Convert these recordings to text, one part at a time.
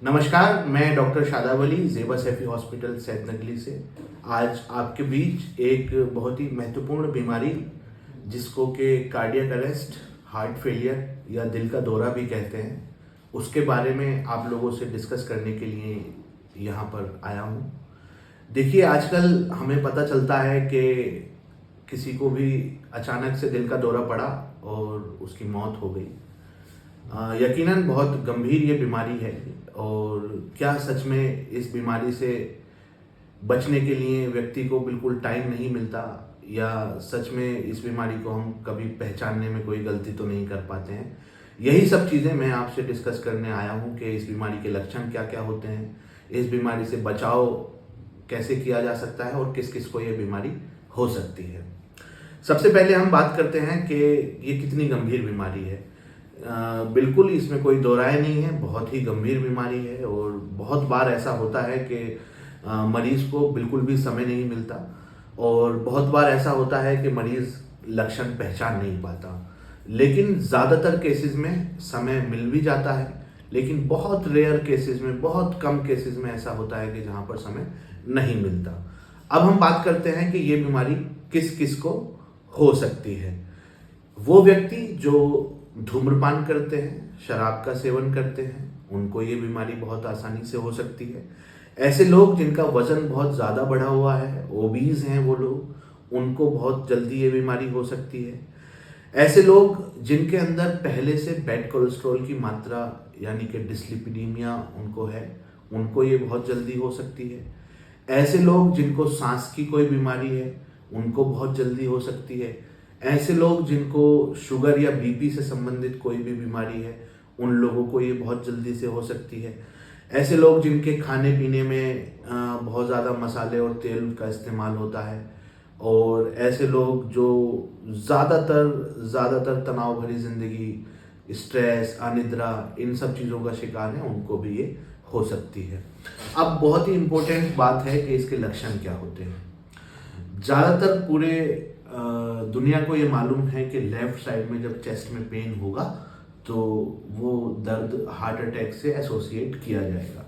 नमस्कार, मैं doctor Shadab Ali Zeba Saifi hospital Saidnagli से आज आपके बीच एक बहुत ही महत्वपूर्ण बीमारी जिसको कि कार्डियक अरेस्ट, हार्ट फेलियर या दिल का दौरा भी कहते हैं, उसके बारे में आप लोगों से डिस्कस करने के लिए यहाँ पर आया हूँ। देखिए, आजकल हमें पता चलता है कि किसी को भी अचानक से दिल का दौरा पड़ा और उसकी मौत हो गई। यकीनन बहुत गंभीर ये बीमारी है और क्या सच में इस बीमारी से बचने के लिए व्यक्ति को बिल्कुल टाइम नहीं मिलता या सच में इस बीमारी को हम कभी पहचानने में कोई गलती तो नहीं कर पाते हैं। यही सब चीज़ें मैं आपसे डिस्कस करने आया हूँ कि इस बीमारी के लक्षण क्या क्या होते हैं, इस बीमारी से बचाव कैसे किया जा सकता है और किस किस को ये बीमारी हो सकती है। सबसे पहले हम बात करते हैं कि ये कितनी गंभीर बीमारी है। बिल्कुल इसमें कोई दो राय नहीं है, बहुत ही गंभीर बीमारी है और बहुत बार ऐसा होता है कि मरीज़ को बिल्कुल भी समय नहीं मिलता और बहुत बार ऐसा होता है कि मरीज़ लक्षण पहचान नहीं पाता। लेकिन ज़्यादातर केसेस में समय मिल भी जाता है, लेकिन बहुत रेयर केसेस में, बहुत कम केसेस में ऐसा होता है कि जहाँ पर समय नहीं मिलता। अब हम बात करते हैं कि ये बीमारी किस किस को हो सकती है। वो व्यक्ति जो धूम्रपान करते हैं, शराब का सेवन करते हैं, उनको ये बीमारी बहुत आसानी से हो सकती है। ऐसे लोग जिनका वजन बहुत ज़्यादा बढ़ा हुआ है, ओबीज हैं वो लोग, उनको बहुत जल्दी ये बीमारी हो सकती है। ऐसे लोग जिनके अंदर पहले से बैड कोलेस्ट्रॉल की मात्रा यानी कि डिस्लिपिडीमिया उनको है, उनको ये बहुत जल्दी हो सकती है। ऐसे लोग जिनको सांस की कोई बीमारी है, उनको बहुत जल्दी हो सकती है। ऐसे लोग जिनको शुगर या बीपी से संबंधित कोई भी बीमारी है, उन लोगों को ये बहुत जल्दी से हो सकती है। ऐसे लोग जिनके खाने पीने में बहुत ज़्यादा मसाले और तेल का इस्तेमाल होता है और ऐसे लोग जो ज़्यादातर तनाव भरी ज़िंदगी, स्ट्रेस, अनिद्रा, इन सब चीज़ों का शिकार हैं, उनको भी ये हो सकती है। अब बहुत ही इम्पोर्टेंट बात है कि इसके लक्षण क्या होते हैं। ज़्यादातर पूरे दुनिया को ये मालूम है कि लेफ्ट साइड में जब चेस्ट में पेन होगा तो वो दर्द हार्ट अटैक से एसोसिएट किया जाएगा।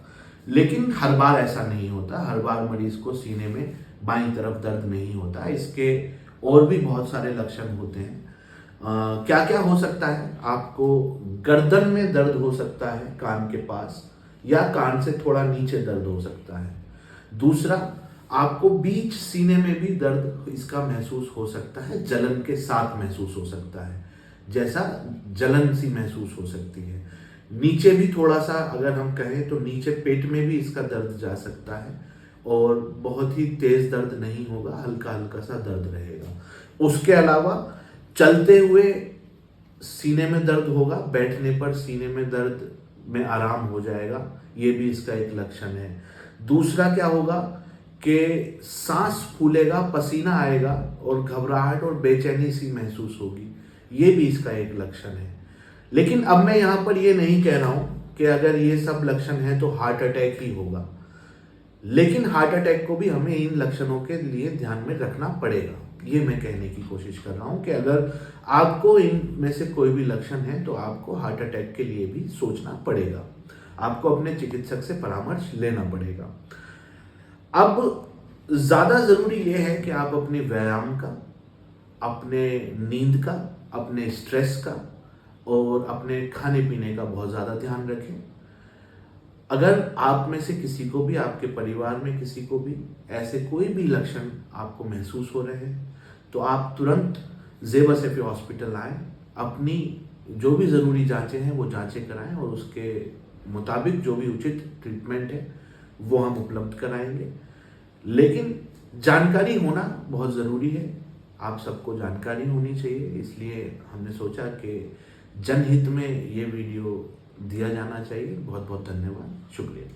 लेकिन हर बार ऐसा नहीं होता, हर बार मरीज को सीने में बाईं तरफ दर्द नहीं होता। इसके और भी बहुत सारे लक्षण होते हैं। क्या क्या हो सकता है? आपको गर्दन में दर्द हो सकता है, कान के पास, या कान से थोड़ा नीचे दर्द हो सकता है। दूसरा, आपको बीच सीने में भी दर्द इसका महसूस हो सकता है, जलन के साथ महसूस हो सकता है, जैसा जलन सी महसूस हो सकती है। नीचे भी थोड़ा सा अगर हम कहें तो नीचे पेट में भी इसका दर्द जा सकता है और बहुत ही तेज दर्द नहीं होगा, हल्का हल्का सा दर्द रहेगा। उसके अलावा चलते हुए सीने में दर्द होगा, बैठने पर सीने में दर्द में आराम हो जाएगा, ये भी इसका एक लक्षण है। दूसरा क्या होगा कि सांस फूलेगा, पसीना आएगा और घबराहट और बेचैनी सी महसूस होगी, ये भी इसका एक लक्षण है। लेकिन अब मैं यहाँ पर ये नहीं कह रहा हूँ कि अगर ये सब लक्षण हैं तो हार्ट अटैक ही होगा। लेकिन हार्ट अटैक को भी हमें इन लक्षणों के लिए ध्यान में रखना पड़ेगा। ये मैं कहने की कोशिश कर रहा हूँ कि अगर आपको इनमें से कोई भी लक्षण है तो आपको हार्ट अटैक के लिए भी सोचना पड़ेगा, आपको अपने चिकित्सक से परामर्श लेना पड़ेगा। अब ज़्यादा ज़रूरी ये है कि आप अपने व्यायाम का, अपने नींद का, अपने स्ट्रेस का और अपने खाने पीने का बहुत ज़्यादा ध्यान रखें। अगर आप में से किसी को भी, आपके परिवार में किसी को भी ऐसे कोई भी लक्षण आपको महसूस हो रहे हैं तो आप तुरंत ज़ेबा सैफी हॉस्पिटल आएँ, अपनी जो भी ज़रूरी जांचें हैं वो जांचें कराएं और उसके मुताबिक जो भी उचित ट्रीटमेंट है वो हम उपलब्ध कराएंगे। लेकिन जानकारी होना बहुत ज़रूरी है, आप सबको जानकारी होनी चाहिए, इसलिए हमने सोचा कि जनहित में ये वीडियो दिया जाना चाहिए। बहुत बहुत धन्यवाद, शुक्रिया।